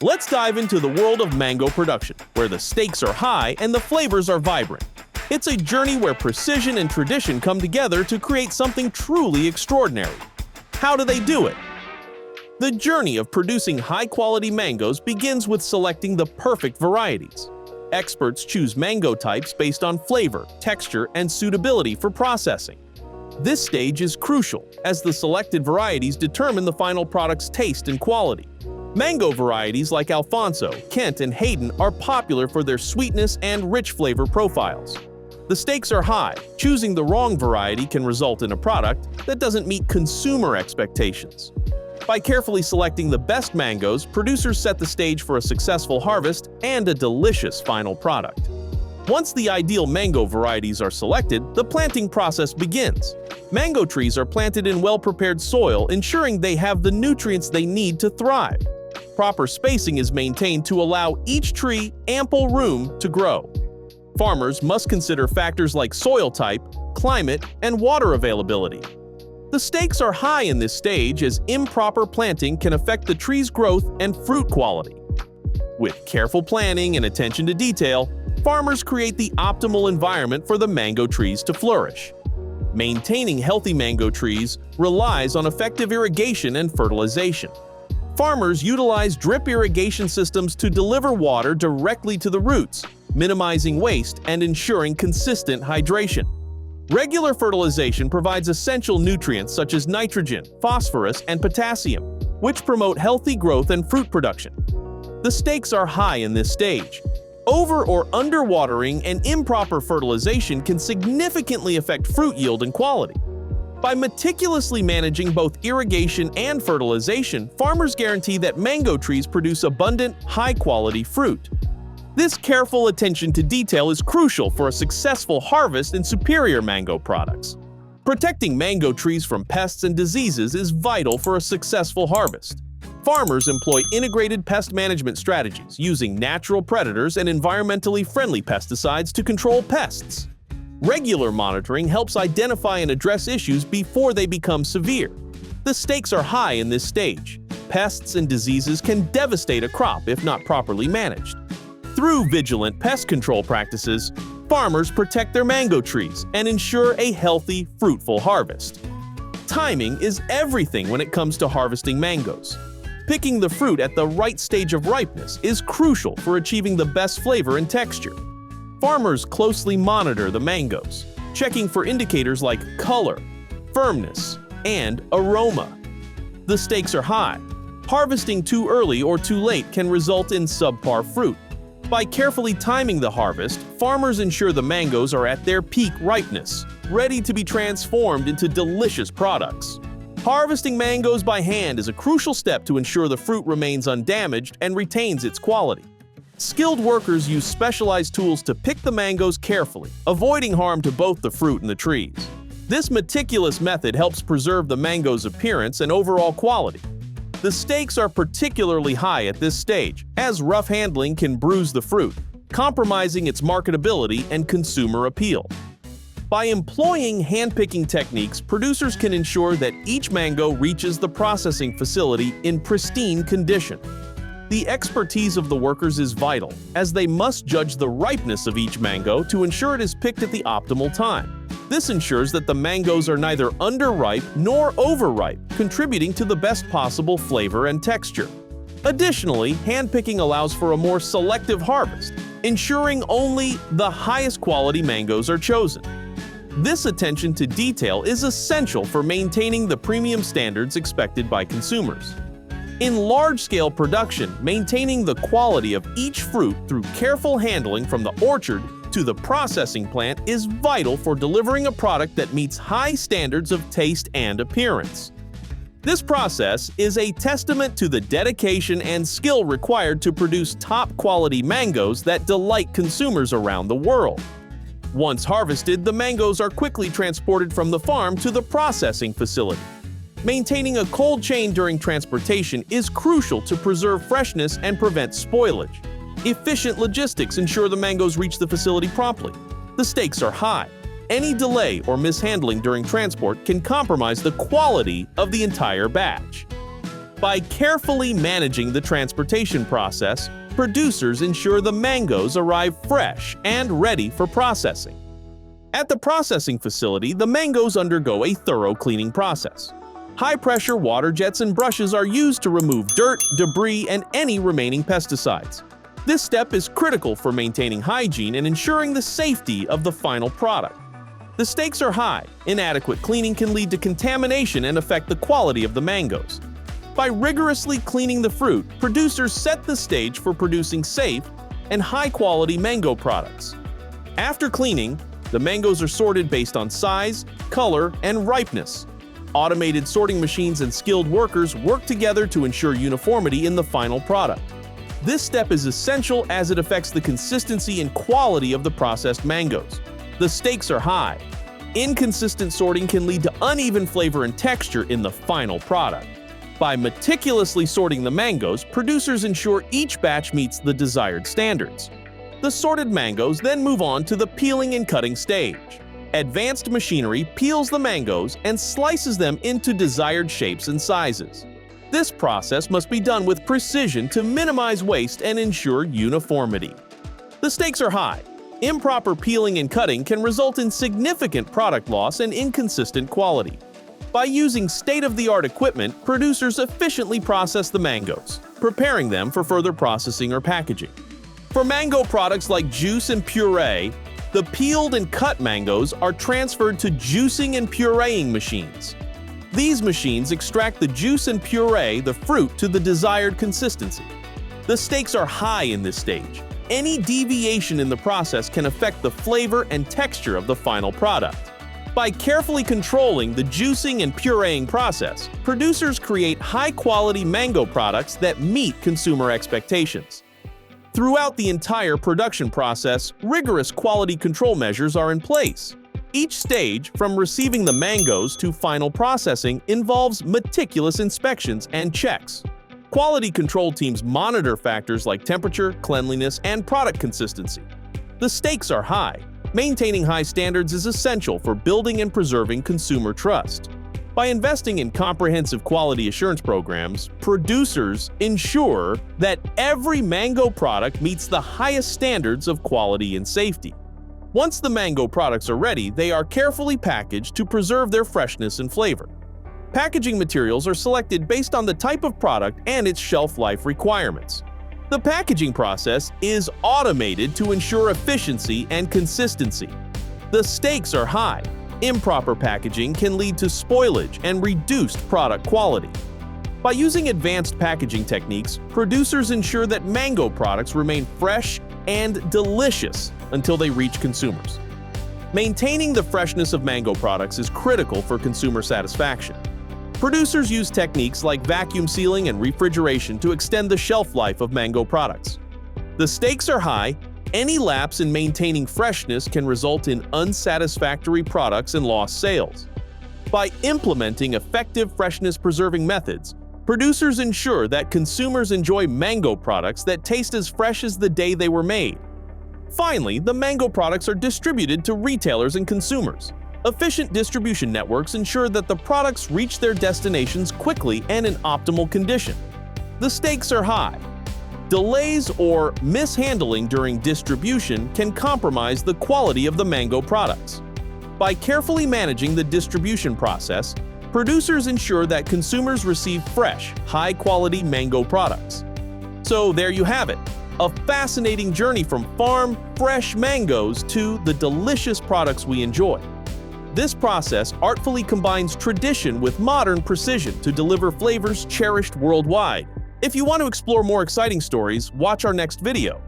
Let's dive into the world of mango production, where the stakes are high and the flavors are vibrant. It's a journey where precision and tradition come together to create something truly extraordinary. How do they do it? The journey of producing high-quality mangoes begins with selecting the perfect varieties. Experts choose mango types based on flavor, texture, and suitability for processing. This stage is crucial, as the selected varieties determine the final product's taste and quality. Mango varieties like Alphonso, Kent, and Haden are popular for their sweetness and rich flavor profiles. The stakes are high. Choosing the wrong variety can result in a product that doesn't meet consumer expectations. By carefully selecting the best mangoes, producers set the stage for a successful harvest and a delicious final product. Once the ideal mango varieties are selected, the planting process begins. Mango trees are planted in well-prepared soil, ensuring they have the nutrients they need to thrive. Proper spacing is maintained to allow each tree ample room to grow. Farmers must consider factors like soil type, climate, and water availability. The stakes are high in this stage, as improper planting can affect the tree's growth and fruit quality. With careful planning and attention to detail, farmers create the optimal environment for the mango trees to flourish. Maintaining healthy mango trees relies on effective irrigation and fertilization. Farmers utilize drip irrigation systems to deliver water directly to the roots, minimizing waste and ensuring consistent hydration. Regular fertilization provides essential nutrients such as nitrogen, phosphorus, and potassium, which promote healthy growth and fruit production. The stakes are high in this stage. Over- or underwatering and improper fertilization can significantly affect fruit yield and quality. By meticulously managing both irrigation and fertilization, farmers guarantee that mango trees produce abundant, high-quality fruit. This careful attention to detail is crucial for a successful harvest and superior mango products. Protecting mango trees from pests and diseases is vital for a successful harvest. Farmers employ integrated pest management strategies using natural predators and environmentally friendly pesticides to control pests. Regular monitoring helps identify and address issues before they become severe. The stakes are high in this stage. Pests and diseases can devastate a crop if not properly managed. Through vigilant pest control practices, farmers protect their mango trees and ensure a healthy, fruitful harvest. Timing is everything when it comes to harvesting mangoes. Picking the fruit at the right stage of ripeness is crucial for achieving the best flavor and texture. Farmers closely monitor the mangoes, checking for indicators like color, firmness, and aroma. The stakes are high. Harvesting too early or too late can result in subpar fruit. By carefully timing the harvest, farmers ensure the mangoes are at their peak ripeness, ready to be transformed into delicious products. Harvesting mangoes by hand is a crucial step to ensure the fruit remains undamaged and retains its quality. Skilled workers use specialized tools to pick the mangoes carefully, avoiding harm to both the fruit and the trees. This meticulous method helps preserve the mango's appearance and overall quality. The stakes are particularly high at this stage, as rough handling can bruise the fruit, compromising its marketability and consumer appeal. By employing hand-picking techniques, producers can ensure that each mango reaches the processing facility in pristine condition. The expertise of the workers is vital, as they must judge the ripeness of each mango to ensure it is picked at the optimal time. This ensures that the mangoes are neither underripe nor overripe, contributing to the best possible flavor and texture. Additionally, handpicking allows for a more selective harvest, ensuring only the highest quality mangoes are chosen. This attention to detail is essential for maintaining the premium standards expected by consumers. In large-scale production, maintaining the quality of each fruit through careful handling from the orchard to the processing plant is vital for delivering a product that meets high standards of taste and appearance. This process is a testament to the dedication and skill required to produce top-quality mangoes that delight consumers around the world. Once harvested, the mangoes are quickly transported from the farm to the processing facility. Maintaining a cold chain during transportation is crucial to preserve freshness and prevent spoilage. Efficient logistics ensure the mangoes reach the facility promptly. The stakes are high. Any delay or mishandling during transport can compromise the quality of the entire batch. By carefully managing the transportation process, producers ensure the mangoes arrive fresh and ready for processing. At the processing facility, the mangoes undergo a thorough cleaning process. High-pressure water jets and brushes are used to remove dirt, debris, and any remaining pesticides. This step is critical for maintaining hygiene and ensuring the safety of the final product. The stakes are high. Inadequate cleaning can lead to contamination and affect the quality of the mangoes. By rigorously cleaning the fruit, producers set the stage for producing safe and high-quality mango products. After cleaning, the mangoes are sorted based on size, color, and ripeness. Automated sorting machines and skilled workers work together to ensure uniformity in the final product. This step is essential as it affects the consistency and quality of the processed mangoes. The stakes are high. Inconsistent sorting can lead to uneven flavor and texture in the final product. By meticulously sorting the mangoes, producers ensure each batch meets the desired standards. The sorted mangoes then move on to the peeling and cutting stage. Advanced machinery peels the mangoes and slices them into desired shapes and sizes. This process must be done with precision to minimize waste and ensure uniformity. The stakes are high. Improper peeling and cutting can result in significant product loss and inconsistent quality. By using state-of-the-art equipment, producers efficiently process the mangoes, preparing them for further processing or packaging. For mango products like juice and puree, the peeled and cut mangoes are transferred to juicing and pureeing machines. These machines extract the juice and puree the fruit to the desired consistency. The stakes are high in this stage. Any deviation in the process can affect the flavor and texture of the final product. By carefully controlling the juicing and pureeing process, producers create high-quality mango products that meet consumer expectations. Throughout the entire production process, rigorous quality control measures are in place. Each stage, from receiving the mangoes to final processing, involves meticulous inspections and checks. Quality control teams monitor factors like temperature, cleanliness, and product consistency. The stakes are high. Maintaining high standards is essential for building and preserving consumer trust. By investing in comprehensive quality assurance programs, producers ensure that every mango product meets the highest standards of quality and safety. Once the mango products are ready, they are carefully packaged to preserve their freshness and flavor. Packaging materials are selected based on the type of product and its shelf life requirements. The packaging process is automated to ensure efficiency and consistency. The stakes are high. Improper packaging can lead to spoilage and reduced product quality. By using advanced packaging techniques, producers ensure that mango products remain fresh and delicious until they reach consumers. Maintaining the freshness of mango products is critical for consumer satisfaction. Producers use techniques like vacuum sealing and refrigeration to extend the shelf life of mango products. The stakes are high. Any lapse in maintaining freshness can result in unsatisfactory products and lost sales. By implementing effective freshness-preserving methods, producers ensure that consumers enjoy mango products that taste as fresh as the day they were made. Finally, the mango products are distributed to retailers and consumers. Efficient distribution networks ensure that the products reach their destinations quickly and in optimal condition. The stakes are high. Delays or mishandling during distribution can compromise the quality of the mango products. By carefully managing the distribution process, producers ensure that consumers receive fresh, high-quality mango products. So there you have it, a fascinating journey from farm, fresh mangoes to the delicious products we enjoy. This process artfully combines tradition with modern precision to deliver flavors cherished worldwide. If you want to explore more exciting stories, watch our next video.